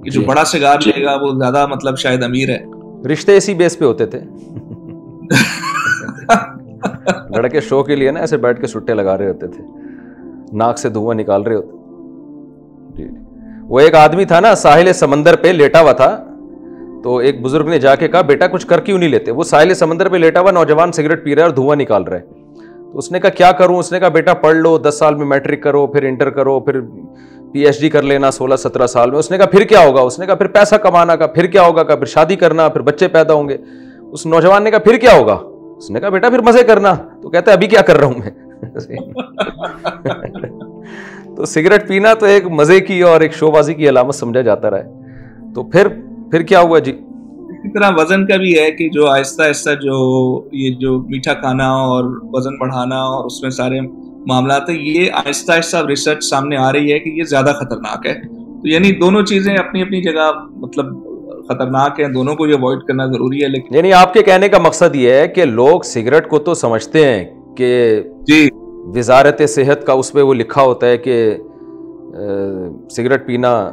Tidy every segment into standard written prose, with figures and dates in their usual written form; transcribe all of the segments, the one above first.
کہ جو بڑا سگار لے گا وہ زیادہ مطلب شاید امیر ہے. رشتے اسی بیس پہ ہوتے تھے. لڑکے شو کے لیے نا ایسے بیٹھ کے سٹے لگا رہے ہوتے تھے, ناک سے دھواں نکال رہے ہوتے. جی وہ ایک آدمی تھا نا ساحل سمندر پہ لیٹا ہوا تھا, تو ایک بزرگ نے جا کے کہا بیٹا کچھ کر کیوں نہیں لیتے؟ وہ ساحل سمندر پہ لیٹا ہوا نوجوان سگریٹ پی رہا ہے اور دھواں نکال رہا ہے. تو اس نے کہا کیا کروں؟ اس نے کہا بیٹا پڑھ لو, 10 سال میں میٹرک کرو, پھر انٹر کرو, پھر PhD کر لینا 16-17 سال میں. اس نے کہا پھر کیا ہوگا؟ اس نے کہا پھر پیسہ کمانا. کا پھر کیا ہوگا؟ کا پھر شادی کرنا, پھر بچے پیدا ہوں گے. اس نوجوان نے کہا پھر کیا ہوگا؟ اس نے کہا بیٹا پھر مزے کرنا. تو کہتا ہے ابھی کیا کر رہا ہوں میں. تو سگریٹ پینا تو ایک مزے کی اور ایک شو بازی کی علامت سمجھا جاتا رہا ہے. تو پھر کیا ہوا جی؟ اسی طرح وزن کا بھی ہے کہ جو آہستہ آہستہ جو میٹھا کھانا اور وزن بڑھانا اور اس میں سارے معاملات ہیں, یہ آہستہ آہستہ ریسرچ سامنے آ رہی ہے کہ یہ زیادہ خطرناک ہے. تو یعنی دونوں چیزیں اپنی اپنی جگہ مطلب خطرناک ہیں, دونوں کو یہ اوائڈ کرنا ضروری ہے. لیکن یعنی آپ کے کہنے کا مقصد یہ ہے کہ لوگ سگریٹ کو تو سمجھتے ہیں کہ جی وزارت صحت کا اس پہ وہ لکھا ہوتا ہے کہ سگریٹ پینا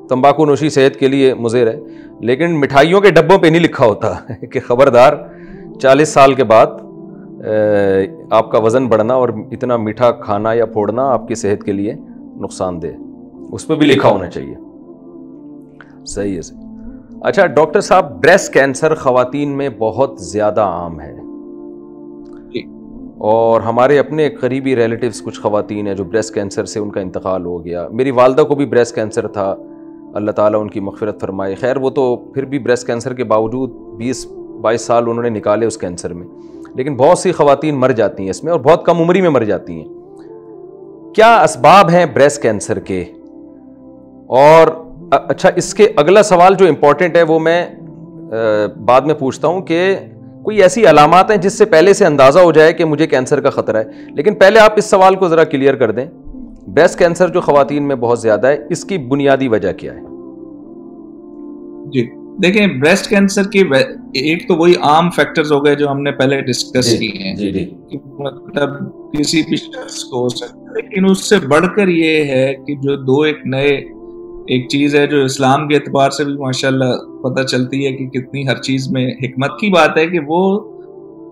تمباکو نوشی صحت کے لیے مضر ہے, لیکن مٹھائیوں کے ڈبوں پہ نہیں لکھا ہوتا کہ خبردار 40 سال کے بعد آپ کا وزن بڑھنا اور اتنا میٹھا کھانا یا پھوڑنا آپ کی صحت کے لیے نقصان دہ. اس پہ بھی لکھا ہونا چاہیے. صحیح ہے. اچھا ڈاکٹر صاحب, بریسٹ کینسر خواتین میں بہت زیادہ عام ہے, اور ہمارے اپنے قریبی ریلیٹیوز کچھ خواتین ہیں جو بریسٹ کینسر سے ان کا انتقال ہو گیا. میری والدہ کو بھی بریسٹ کینسر تھا, اللہ تعالیٰ ان کی مغفرت فرمائے. خیر وہ تو پھر بھی بریسٹ کینسر کے باوجود 20-22 سال انہوں نے نکالے اس کینسر میں, لیکن بہت سی خواتین مر جاتی ہیں اس میں, اور بہت کم عمری میں مر جاتی ہیں. کیا اسباب ہیں بریسٹ کینسر کے؟ اور اچھا اس کے اگلا سوال جو امپورٹنٹ ہے وہ میں بعد میں پوچھتا ہوں کہ کوئی ایسی علامات ہیں جس سے پہلے سے اندازہ ہو جائے کہ مجھے کینسر کا خطرہ ہے. لیکن پہلے آپ اس سوال کو ذرا کلیئر کر دیں, بریسٹ کینسر جو خواتین میں بہت زیادہ ہے, اس کی بنیادی وجہ کیا ہے؟ جی دیکھیں, بریسٹ کینسر کی ایک تو وہی عام فیکٹرز ہو گئے جو ہم نے پہلے ڈسکس کیے ہیں, مطلب کسی بھی شخص کو ہو سکتا ہے, لیکن اس سے بڑھ کر یہ ہے کہ جو دو ایک چیز ہے جو اسلام کے اعتبار سے بھی ماشاءاللہ پتہ چلتی ہے کہ کتنی ہر چیز میں حکمت کی بات ہے, کہ وہ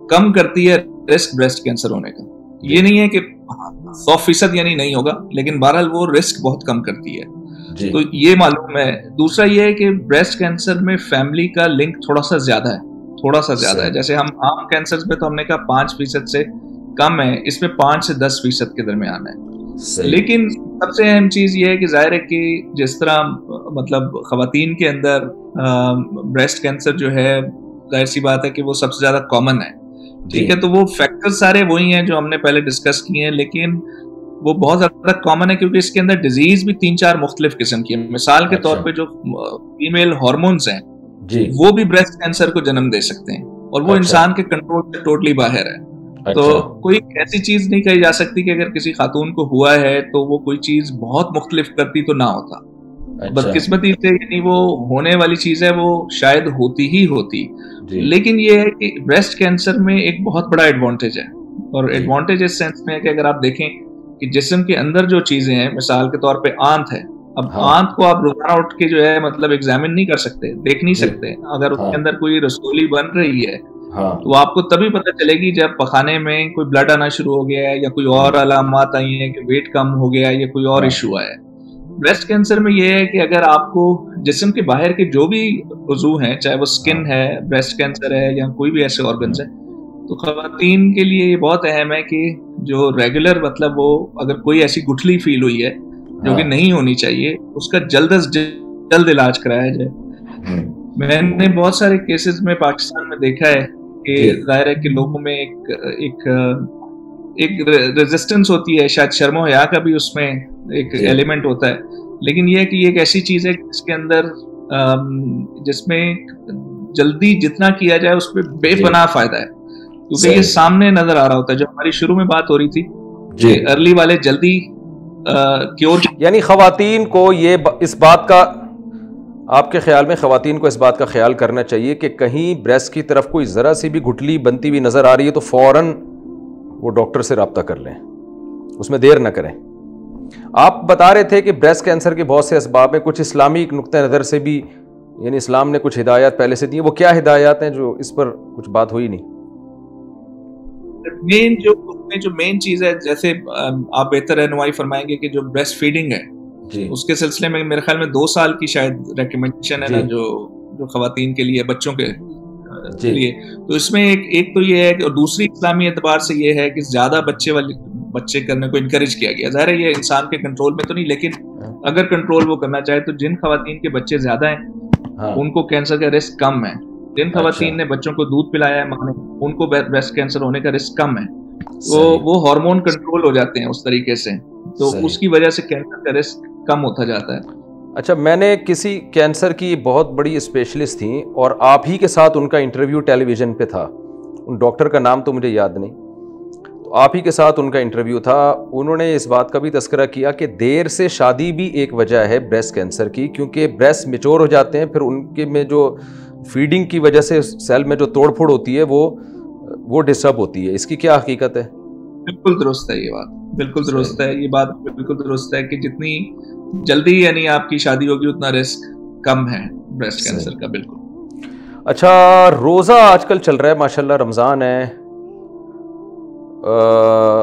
کم کرتی ہے رسک بریسٹ کینسر ہونے کا. یہ نہیں ہے کہ 100% یعنی نہیں ہوگا, لیکن بہرحال وہ رسک بہت کم کرتی ہے. تو یہ معلوم ہے. دوسرا یہ ہے کہ بریسٹ کینسر میں فیملی کا لنک تھوڑا سا زیادہ ہے. جیسے ہم عام کینسر میں تو ہم نے کہا 5% سے کم ہے, اس میں 5 سے 10% کے درمیان ہے. لیکن سب سے اہم چیز یہ ہے کہ ظاہر ہے کہ جس طرح مطلب خواتین کے اندر بریسٹ کینسر جو ہے, ظاہر سی بات ہے کہ وہ سب سے زیادہ کامن ہے. ٹھیک ہے, تو وہ فیکٹر سارے وہی ہیں جو ہم نے پہلے ڈسکس کیے ہیں, لیکن وہ بہت زیادہ کامن ہے کیونکہ اس کے اندر ڈیزیز بھی 3-4 مختلف قسم کی ہیں. مثال کے طور پہ جو فیمیل ہارمونز ہیں وہ بھی بریسٹ کینسر کو جنم دے سکتے ہیں, اور وہ انسان کے کنٹرول سے ٹوٹلی باہر ہے. تو کوئی ایسی چیز نہیں کہی جا سکتی کہ اگر کسی خاتون کو ہوا ہے تو وہ کوئی چیز بہت مختلف کرتی تو نہ ہوتا. بدقسمتی سے یعنی وہ ہونے والی چیز ہے, وہ شاید ہوتی ہی ہوتی. لیکن یہ ہے کہ بریسٹ کینسر میں ایک بہت بڑا ایڈوانٹیج ہے, اور ایڈوانٹیج اس سینس میں ہے کہ اگر آپ دیکھیں کہ جسم کے اندر جو چیزیں ہیں, مثال کے طور پہ آنت ہے. اب آنت کو آپ روزانہ اٹھ کے جو ہے مطلب ایگزامن نہیں کر سکتے, دیکھ نہیں سکتے. اگر اس کے اندر کوئی رسولی بن رہی ہے تو آپ کو تبھی پتہ چلے گی جب پخانے میں کوئی بلڈ آنا شروع ہو گیا ہے, یا کوئی اور علامات آئی ہیں کہ ویٹ کم ہو گیا ہے, یا کوئی اور ایشو آیا ہے. بریسٹ کینسر میں یہ ہے کہ اگر آپ کو جسم کے باہر کے جو بھی عضو ہیں, چاہے وہ سکن ہے, بریسٹ کینسر ہے, یا کوئی بھی ایسے آرگنز ہیں, تو خواتین کے لیے یہ بہت اہم ہے کہ جو ریگولر مطلب وہ اگر کوئی ایسی گٹھلی فیل ہوئی ہے جو کہ نہیں ہونی چاہیے, اس کا جلد از جلد علاج کرایا جائے. میں نے بہت سارے کیسز میں پاکستان میں دیکھا ہے کہ ظاہر ہے کہ لوگوں میں ایک ریزسٹنس ہوتی ہے, شاید شرم و حیا کا بھی اس میں ایک ایلیمنٹ ہوتا ہے. لیکن یہ ہے کہ یہ ایک ایسی چیز ہے جس کے اندر جس میں جلدی جتنا کیا جائے اس پہ بے پناہ فائدہ ہے, کیونکہ یہ سامنے نظر آ رہا ہوتا ہے. جو ہماری شروع میں بات ہو رہی تھی ارلی والے جلدی کیور, یعنی خواتین کو یہ اس بات کا, آپ کے خیال میں خواتین کو اس بات کا خیال کرنا چاہیے کہ کہیں بریسٹ کی طرف کوئی ذرا سی بھی گٹھلی بنتی ہوئی نظر آ رہی ہے تو فوراً وہ ڈاکٹر سے رابطہ کر لیں, اس میں دیر نہ کریں. آپ بتا رہے تھے کہ بریسٹ کینسر کے بہت سے اسباب ہیں, کچھ اسلامی نقطۂ نظر سے بھی, یعنی اسلام نے کچھ ہدایات پہلے سے دی ہیں, وہ کیا ہدایات ہیں جو اس پر کچھ بات ہوئی نہیں؟ جو مین چیز ہے, جیسے آپ بہتر رہنمائی فرمائیں گے کہ جو بریسٹ فیڈنگ ہے جی, اس کے سلسلے میں میرے خیال میں 2 سال کی شاید ریکمنڈیشن ہے نا, جو خواتین کے لیے, بچوں کے لیے. تو اس میں ایک تو یہ ہے کہ, اور دوسری اسلامی اعتبار سے یہ ہے کہ زیادہ بچے کرنے کو انکریج کیا گیا. ظاہر ہے یہ انسان کے کنٹرول میں تو نہیں, لیکن اگر کنٹرول وہ کرنا چاہے تو جن خواتین کے بچے زیادہ ہیں ان کو کینسر کا رسک کم ہے. جن خواتین نے بچوں کو دودھ پلایا ہے ماں نے, ان کو بریسٹ کینسر ہونے کا رسک کم ہے. وہ ہارمون کنٹرول ہو جاتے ہیں اس طریقے سے, تو اس کی وجہ سے کینسر کا رسک کم ہوتا جاتا ہے. اچھا, میں نے کسی کینسر کی بہت بڑی اسپیشلسٹ تھیں اور آپ ہی کے ساتھ ان کا انٹرویو ٹیلی ویژن پہ تھا, ان ڈاکٹر کا نام تو مجھے یاد نہیں, تو آپ ہی کے ساتھ ان کا انٹرویو تھا. انہوں نے اس بات کا بھی تذکرہ کیا کہ دیر سے شادی بھی ایک وجہ ہے بریسٹ کینسر کی, کیونکہ بریسٹ میچور ہو جاتے ہیں, پھر ان کے میں جو فیڈنگ کی وجہ سے سیل میں جو توڑ پھوڑ ہوتی ہے وہ ڈسٹرب ہوتی ہے. اس کی کیا حقیقت ہے؟ بالکل درست ہے یہ بات, بالکل درست ہے یہ بات, بالکل درست ہے کہ جتنی جلدی یعنی آپ کی شادی ہوگی اتنا رسک کم ہے بریسٹ کینسر کا. بالکل. اچھا, روزہ آج کل چل رہا ہے ماشاءاللہ, رمضان ہے,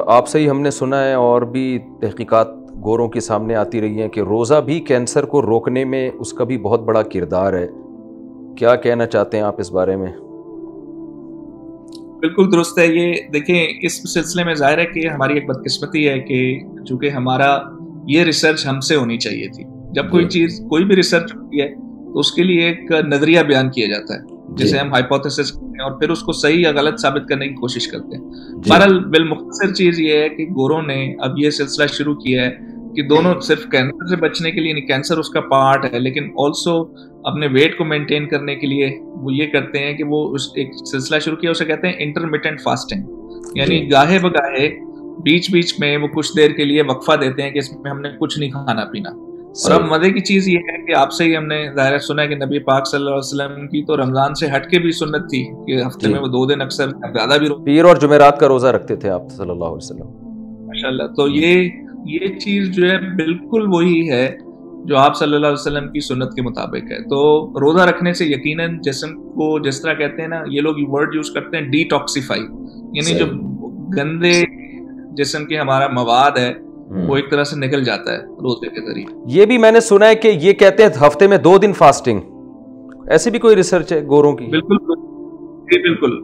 آپ سے ہی ہم نے سنا ہے اور بھی تحقیقات گوروں کے سامنے آتی رہی ہیں کہ روزہ بھی کینسر کو روکنے میں اس کا بھی بہت بڑا کردار ہے. کیا کہنا چاہتے ہیں آپ اس بارے میں؟ بالکل درست ہے. یہ دیکھیں, اس سلسلے میں ظاہر ہے کہ ہماری ایک بدقسمتی ہے کہ چونکہ ہمارا یہ ریسرچ ہم سے ہونی چاہیے تھی. جب کوئی بھی ریسرچ ہوتی ہے تو اس کے لیے ایک نظریہ بیان کیا جاتا ہے جسے ہم ہائپوتھیسس کرتے ہیں, اور پھر اس کو صحیح یا غلط ثابت کرنے کی کوشش کرتے ہیں. بہرحال بالمختصر چیز یہ ہے کہ گوروں نے اب یہ سلسلہ شروع کیا ہے کہ دونوں صرف کینسر سے بچنے کے لیے, یعنی کینسر اس کا پارٹ ہے, لیکن آلسو اپنے ویٹ کو مینٹین کرنے کے لیے وہ یہ کرتے ہیں کہ وہ ایک سلسلہ شروع کیا, اسے کہتے ہیں انٹرمیٹنٹ فاسٹنگ. یعنی گاہے بگاہے بیچ میں وہ کچھ دیر کے لیے وقفہ دیتے ہیں کہ اس میں ہم نے کچھ نہیں کھانا پینا. اور اب مزے کی چیز یہ ہے کہ آپ سے ہی ہم نے ظاہر سنا ہے کہ نبی پاک صلی اللہ علیہ وسلم کی تو رمضان سے ہٹ کے بھی سنت تھی کہ ہفتے میں وہ 2 دن اکثر زیادہ بھی پیر اور جمعرات کا روزہ رکھتے تھے آپ صلی اللہ علیہ وسلم. ماشاءاللہ. تو یہ چیز جو ہے بالکل وہی ہے جو آپ صلی اللہ علیہ وسلم کی سنت کے مطابق ہے. تو روزہ رکھنے سے یقیناً جسم کو, جس طرح کہتے ہیں نا, یہ لوگ ورڈ یوز کرتے ہیں ڈی ٹاکسیفائی, یعنی جو گندے جسم کے ہمارا مواد ہے وہ ایک طرح سے نکل جاتا ہے روزے کے ذریعے. یہ بھی میں نے سنا ہے کہ یہ کہتے ہیں ہفتے میں 2 دن فاسٹنگ, ایسی بھی کوئی ریسرچ ہے گوروں کی؟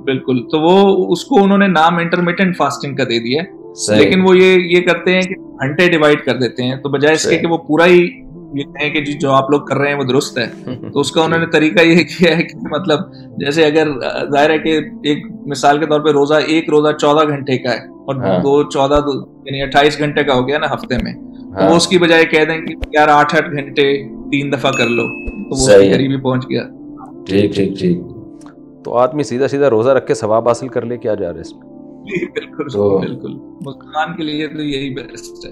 بالکل. تو وہ اس کو انہوں نے نام انٹرمیٹنٹ فاسٹنگ کا دے دیا ہے, لیکن وہ یہ کرتے ہیں کہ گھنٹے ڈیوائڈ کر دیتے ہیں, تو بجائے اس کے کہ وہ پورا ہی یہ کہیں کہ جو آپ لوگ کر رہے ہیں وہ درست ہے, تو اس کا انہوں نے طریقہ یہ کیا ہے کہ مطلب جیسے اگر ظاہر ہے کہ ایک مثال کے طور پہ ایک روزہ 14 گھنٹے کا ہے اور 14 یعنی 28 گھنٹے کا ہو گیا نا ہفتے میں, تو وہ اس کی بجائے کہہ دیں کہ یار 8 گھنٹے 3 دفعہ کر لو, تو وہ اس کے قریب ہی پہنچ گیا. ٹھیک. تو آدمی سیدھا روزہ رکھ کے ثواب حاصل کر لے, کیا جا رہا ہے اس میں؟ بالکل مسلمان کے لیے تو یہی بیسٹ ہے.